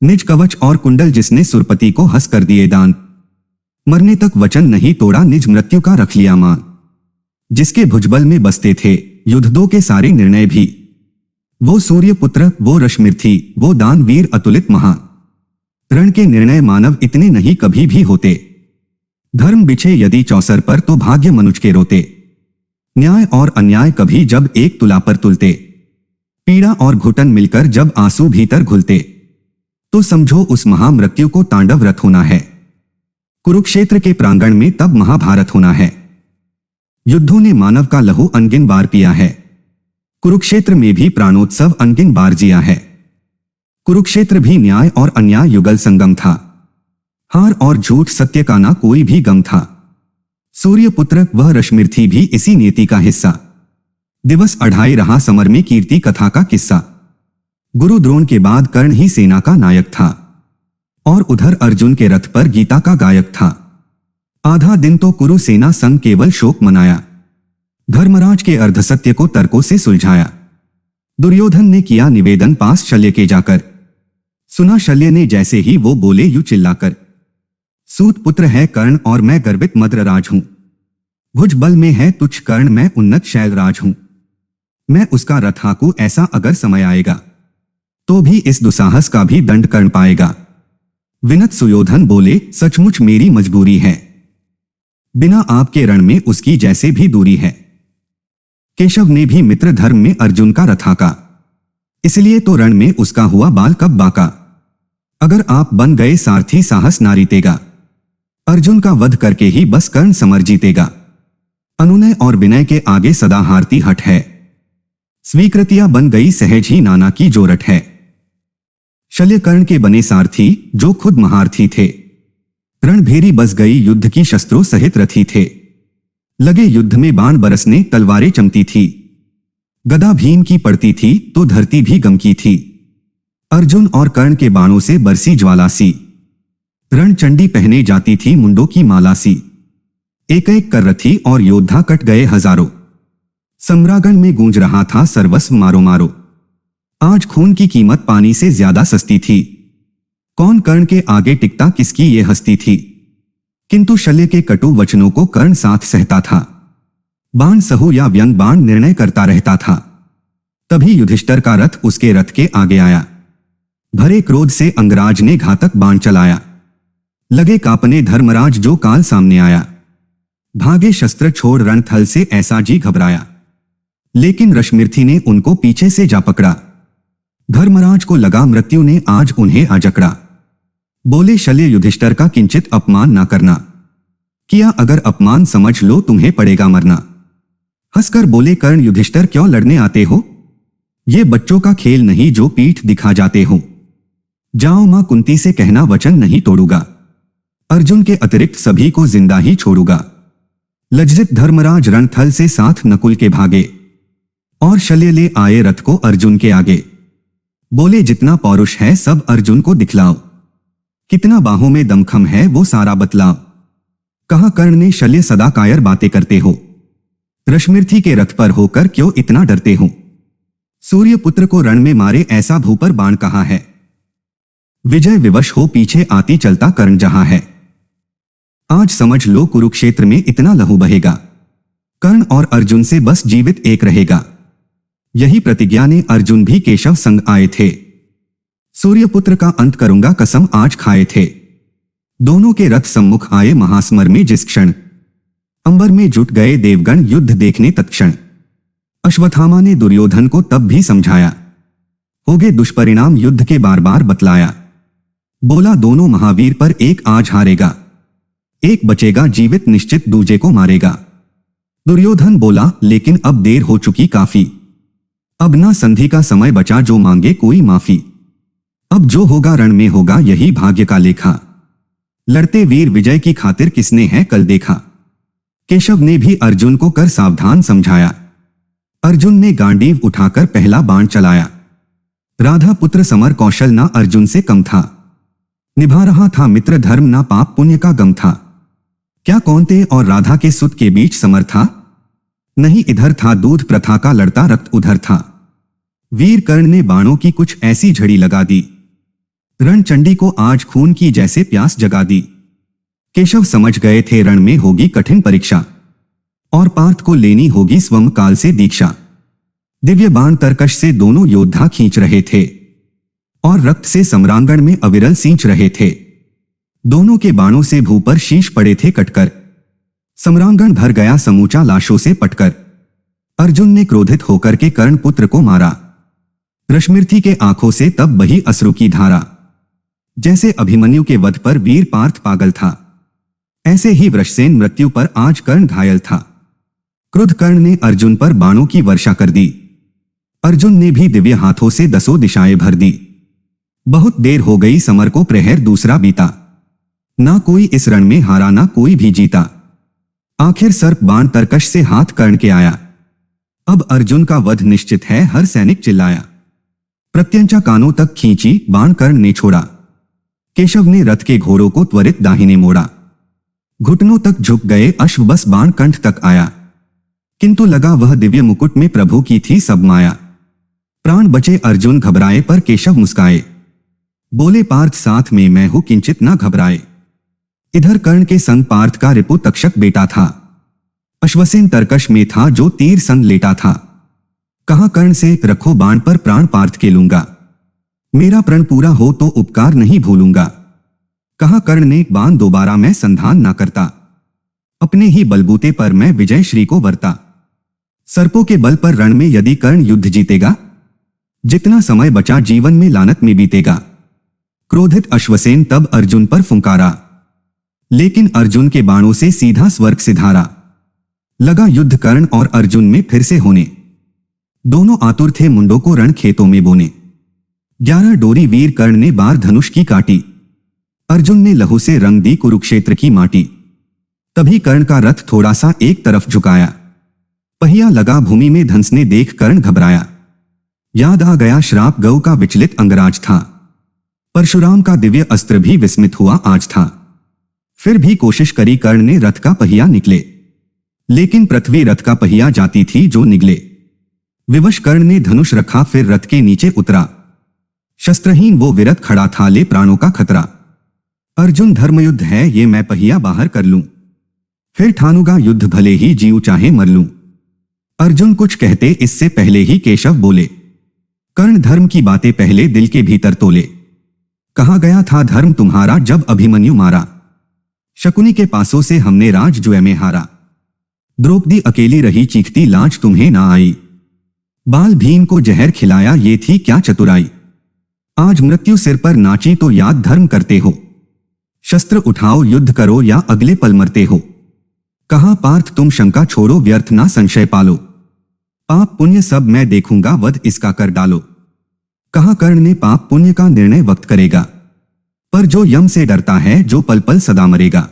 निज कवच और कुंडल जिसने सुरपति को हंस कर दिए दान, मरने तक वचन नहीं तोड़ा निज मृत्यु का रख लिया मान। जिसके भुजबल में बसते थे युद्धों के सारे निर्णय भी, वो सूर्य पुत्र, वो रश्मिर्थी, वो दानवीर अतुलित महान। रण के निर्णय मानव इतने नहीं कभी भी होते, धर्म बिछे यदि चौसर पर तो भाग्य मनुज के रोते। न्याय और अन्याय कभी जब एक तुला पर तुलते, पीड़ा और घुटन मिलकर जब आंसू भीतर घुलते, तो समझो उस महामृत्यु को तांडवरत होना है। कुरुक्षेत्र के प्रांगण में तब महाभारत होना है। युद्धों ने मानव का लहू अनगिन बार पिया है, कुरुक्षेत्र में भी प्राणोत्सव अनगिन बार जिया है। कुरुक्षेत्र भी न्याय और अन्याय युगल संगम था, हार और झूठ सत्य का ना कोई भी गम था। सूर्यपुत्र वह रश्मिर्थी भी इसी नीति का हिस्सा, दिवस अढ़ाई रहा समर में कीर्ति कथा का किस्सा। गुरु द्रोण के बाद कर्ण ही सेना का नायक था, और उधर अर्जुन के रथ पर गीता का गायक था। आधा दिन तो कुरु सेना संग केवल शोक मनाया, धर्मराज के अर्धसत्य को तर्कों से सुलझाया। दुर्योधन ने किया निवेदन पास शल्य के जाकर, सुना शल्य ने जैसे ही वो बोले यूं चिल्लाकर, सूत पुत्र है कर्ण और मैं गर्वित मद्रराज हूं। भुज बल में है तुच्छ कर्ण, मैं उन्नत शैलराज हूं। मैं उसका रथ हाँकूं ऐसा अगर समय आएगा, तो भी इस दुसाहस का भी दंड कर्ण पाएगा। विनत सुयोधन बोले सचमुच मेरी मजबूरी है, बिना आपके रण में उसकी जैसे भी दूरी है। केशव ने भी मित्र धर्म में अर्जुन का रथ हाँका, इसलिए तो रण में उसका हुआ बाल कब बाका। अगर आप बन गए सारथी साहस ना रीतेगा, अर्जुन का वध करके ही बस कर्ण समर जीतेगा। अनुनय और विनय के आगे सदा हारती हट है, स्वीकृतियां बन गई सहज ही नाना की जोरट है। शल्य कर्ण के बने सारथी जो खुद महारथी थे, रणभेरी बस गई युद्ध की शस्त्रों सहित रथी थे। लगे युद्ध में बाण बरसने तलवारें चमती थी, गदा भीम की पड़ती थी तो धरती भी गमकी थी। अर्जुन और कर्ण के बाणों से बरसी ज्वाला सी, रणचंडी पहने जाती थी मुंडों की माला सी। एक एक कर रथी और योद्धा कट गए हजारों, सम्रागण में गूंज रहा था सर्वस्व मारो मारो। आज खून की कीमत पानी से ज्यादा सस्ती थी, कौन कर्ण के आगे टिकता किसकी ये हस्ती थी। किंतु शल्य के कटु वचनों को कर्ण साथ सहता था, बाण सहु या व्यंग बाण निर्णय करता रहता था। तभी युधिष्ठिर का रथ उसके रथ के आगे आया, भरे क्रोध से अंगराज ने घातक बाण चलाया। लगे कांपने धर्मराज जो काल सामने आया, भागे शस्त्र छोड़ रणथल से ऐसा जी घबराया। लेकिन रश्मिर्थी ने उनको पीछे से जा पकड़ा, धर्मराज को लगा मृत्यु ने आज उन्हें आ जकड़ा। बोले शल्य युधिष्ठिर का किंचित अपमान ना करना, किया अगर अपमान समझ लो तुम्हें पड़ेगा मरना। हंसकर बोले कर्ण युधिष्ठिर क्यों लड़ने आते हो, ये बच्चों का खेल नहीं जो पीठ दिखा जाते हो। जाओ मां कुंती से कहना वचन नहीं तोड़ूंगा, अर्जुन के अतिरिक्त सभी को जिंदा ही छोड़ूंगा। लज्जित धर्मराज रणथल से साथ नकुल के भागे, और शल्य ले आए रथ को अर्जुन के आगे। बोले जितना पौरुष है सब अर्जुन को दिखलाओ, कितना बाहों में दमखम है वो सारा बतलाओ। कहा कर्ण ने शल्य सदा कायर बातें करते हो, रश्मिर्थी के रथ पर होकर क्यों इतना डरते हो। सूर्यपुत्र को रण में मारे ऐसा भूपर बाण कहा है, विजय विवश हो पीछे आती चलता कर्ण जहां है। आज समझ लो कुरुक्षेत्र में इतना लहू बहेगा, कर्ण और अर्जुन से बस जीवित एक रहेगा। यही प्रतिज्ञा ने अर्जुन भी केशव संग आए थे, सूर्यपुत्र का अंत करूंगा कसम आज खाए थे। दोनों के रथ सम्मुख आए महासमर में जिस क्षण, अंबर में जुट गए देवगण युद्ध देखने तत्क्षण। अश्वत्थामा ने दुर्योधन को तब भी समझाया, होगे दुष्परिणाम युद्ध के बार बार बतलाया। बोला दोनों महावीर पर एक आज हारेगा, एक बचेगा जीवित निश्चित दूजे को मारेगा। दुर्योधन बोला लेकिन अब देर हो चुकी काफी, अब ना संधि का समय बचा जो मांगे कोई माफी। अब जो होगा रण में होगा यही भाग्य का लेखा, लड़ते वीर विजय की खातिर किसने है कल देखा। केशव ने भी अर्जुन को कर सावधान समझाया, अर्जुन ने गांडीव उठाकर पहला बाण चलाया। राधा पुत्र समर कौशल ना अर्जुन से कम था, निभा रहा था मित्र धर्म ना पाप पुण्य का गम था। क्या कौंते और राधा के सुत के बीच समर था, नहीं इधर था दूध प्रथा का लड़ता रक्त उधर था। वीर कर्ण ने बाणों की कुछ ऐसी झड़ी लगा दी, रणचंडी को आज खून की जैसे प्यास जगा दी। केशव समझ गए थे रण में होगी कठिन परीक्षा और पार्थ को लेनी होगी स्वमकाल से दीक्षा। दिव्य बाण तरकश से दोनों योद्धा खींच रहे थे और रक्त से सम्रांगण में अविरल सींच रहे थे। दोनों के बाणों से भू पर शीश पड़े थे कटकर। सम्रांगण भर गया समूचा लाशों से पटकर। अर्जुन ने क्रोधित होकर के कर्ण पुत्र को मारा। रश्मिरथी के आंखों से तब बही अश्रु की धारा। जैसे अभिमन्यु के वध पर वीर पार्थ पागल था, ऐसे ही वृषसेन मृत्यु पर आज कर्ण घायल था। क्रुद्ध कर्ण ने अर्जुन पर बाणों की वर्षा कर दी। अर्जुन ने भी दिव्य हाथों से दसों दिशाएं भर दी। बहुत देर हो गई समर को, प्रहर दूसरा बीता। ना कोई इस रण में हारा, ना कोई भी जीता। आखिर सर्प बाण तरकश से हाथ कर्ण के आया। अब अर्जुन का वध निश्चित है, हर सैनिक चिल्लाया। प्रत्यंचा कानों तक खींची, बाण कर्ण ने छोड़ा। केशव ने रथ के घोड़ों को त्वरित दाहिने मोड़ा। घुटनों तक झुक गए अश्व, बस बाण कंठ तक आया। किंतु लगा वह दिव्य मुकुट में प्रभु की थी सब माया। प्राण बचे अर्जुन घबराए, पर केशव मुस्काए। बोले पार्थ साथ में मैं हूं, किंचित ना घबराए। इधर कर्ण के संग पार्थ का रिपु तक्षक बेटा था। अश्वसेन तरकश में था जो तीर संग लेटा था। कहा कर्ण से रखो बाण पर प्राण पार्थ के लूंगा। मेरा प्रण पूरा हो तो उपकार नहीं भूलूंगा। कहा कर्ण ने बाण दोबारा मैं संधान ना करता। अपने ही बलबूते पर मैं विजय श्री को वरता। सर्पों के बल पर रण में यदि कर्ण युद्ध जीतेगा, जितना समय बचा जीवन में लानत में बीतेगा। क्रोधित अश्वसेन तब अर्जुन पर फुंकारा, लेकिन अर्जुन के बाणों से सीधा स्वर्ग सिधारा। लगा युद्ध कर्ण और अर्जुन में फिर से होने। दोनों आतुर थे मुंडों को रण खेतों में बोने। 11 डोरी वीर कर्ण ने बार धनुष की काटी। अर्जुन ने लहू से रंग दी कुरुक्षेत्र की माटी। तभी कर्ण का रथ थोड़ा सा एक तरफ झुकाया। पहिया लगा भूमि में, धंसने देख कर्ण घबराया। याद आ गया श्राप गौ का विचलित अंगराज था। परशुराम का दिव्य अस्त्र भी विस्मित हुआ आज था। फिर भी कोशिश करी कर्ण ने, रथ का पहिया निकले। लेकिन पृथ्वी रथ का पहिया जाती थी जो निगले। विवश कर्ण ने धनुष रखा, फिर रथ के नीचे उतरा। शस्त्रहीन वो विरत खड़ा था, ले प्राणों का खतरा। अर्जुन धर्मयुद्ध है ये, मैं पहिया बाहर कर लूं। फिर ठानूंगा युद्ध, भले ही जीव चाहे मर लूं। अर्जुन कुछ कहते इससे पहले ही केशव बोले, कर्ण धर्म की बातें पहले दिल के भीतर तोले। कहा गया था धर्म तुम्हारा जब अभिमन्यु मारा। शकुनी के पासों से हमने राज जुए में हारा। द्रौपदी अकेली रही चीखती, लाज तुम्हें ना आई। बाल भीम को जहर खिलाया, ये थी क्या चतुराई। आज मृत्यु सिर पर नाची तो याद धर्म करते हो। शस्त्र उठाओ युद्ध करो या अगले पल मरते हो। कहा पार्थ तुम शंका छोड़ो, व्यर्थ ना संशय पालो। पाप पुण्य सब मैं देखूंगा, वध इसका कर डालो। कहा कर्ण ने पाप पुण्य का निर्णय वक्त करेगा। पर जो यम से डरता है, जो पल पल सदा मरेगा।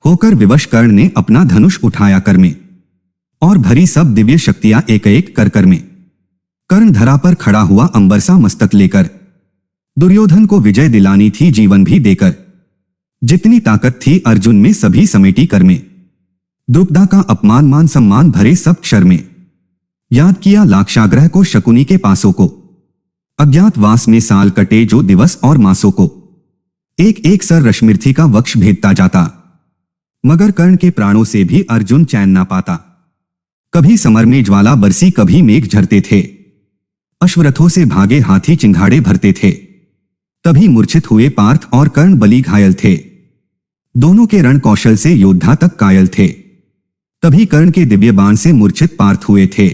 होकर विवश कर्ण ने अपना धनुष उठाया कर में, और भरी सब दिव्य शक्तियां एक एक कर कर में। कर्ण धरा पर खड़ा हुआ अंबर सा मस्तक लेकर। दुर्योधन को विजय दिलानी थी जीवन भी देकर। जितनी ताकत थी अर्जुन में सभी समेटी कर में। द्रुपदा का अपमान मान सम्मान भरे सब क्षर में। याद किया लाक्षाग्रह को, शकुनी के पासों को। अज्ञातवास में साल कटे जो दिवस और मासों को। एक एक सर रश्मिरथी का वक्ष भेदता जाता, मगर कर्ण के प्राणों से भी अर्जुन चैन ना पाता। कभी समर में ज्वाला बरसी, कभी मेघ झरते थे। अश्वरथों से भागे हाथी चिंगाड़े भरते थे। तभी मूर्छित हुए पार्थ और कर्ण बलि घायल थे। दोनों के रण कौशल से योद्धा तक कायल थे। तभी कर्ण के दिव्य बाण से मूर्छित पार्थ हुए थे,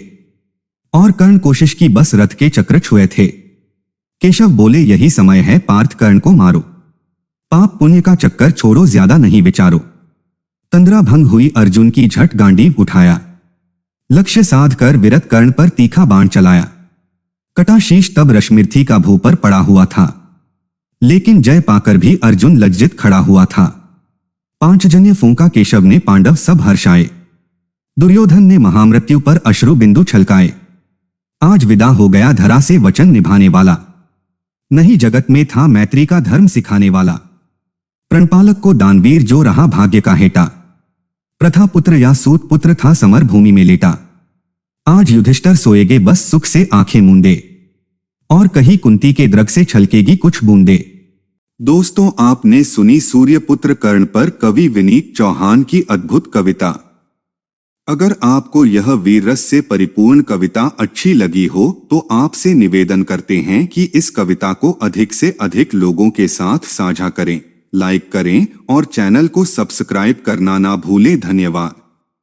और कर्ण कोशिश की बस रथ के चक्र छुए थे। केशव बोले यही समय है, पार्थ कर्ण को मारो। पाप पुण्य का चक्कर छोड़ो, ज्यादा नहीं विचारो। तंद्रा भंग हुई अर्जुन की, झट गांडीव उठाया। लक्ष्य साध कर विरत कर्ण पर तीखा बाण चलाया। कटा शीश तब रश्मिरथी का भू पर पड़ा हुआ था, लेकिन जय पाकर भी अर्जुन लज्जित खड़ा हुआ था। पांचजन्य फूंका केशव ने, पांडव सब हर्षाए। दुर्योधन ने महामृत्यु पर अश्रु बिंदु छलकाए। आज विदा हो गया धरा से वचन निभाने वाला। नहीं जगत में था मैत्री का धर्म सिखाने वाला। प्रणपालक को दानवीर जो रहा भाग्य का हेटा। प्रथा पुत्र या सूत पुत्र था समर भूमि में लेटा। आज युधिष्ठिर सोएगे बस सुख से आंखें मूंदे, और कहीं कुंती के द्रग से छलकेगी कुछ बूंदे। दोस्तों, आपने सुनी सूर्यपुत्र कर्ण पर कवि विनीत चौहान की अद्भुत कविता। अगर आपको यह वीर रस से परिपूर्ण कविता अच्छी लगी हो तो आपसे निवेदन करते हैं कि इस कविता को अधिक से अधिक लोगों के साथ साझा करें, लाइक करें और चैनल को सब्सक्राइब करना ना भूलें। धन्यवाद।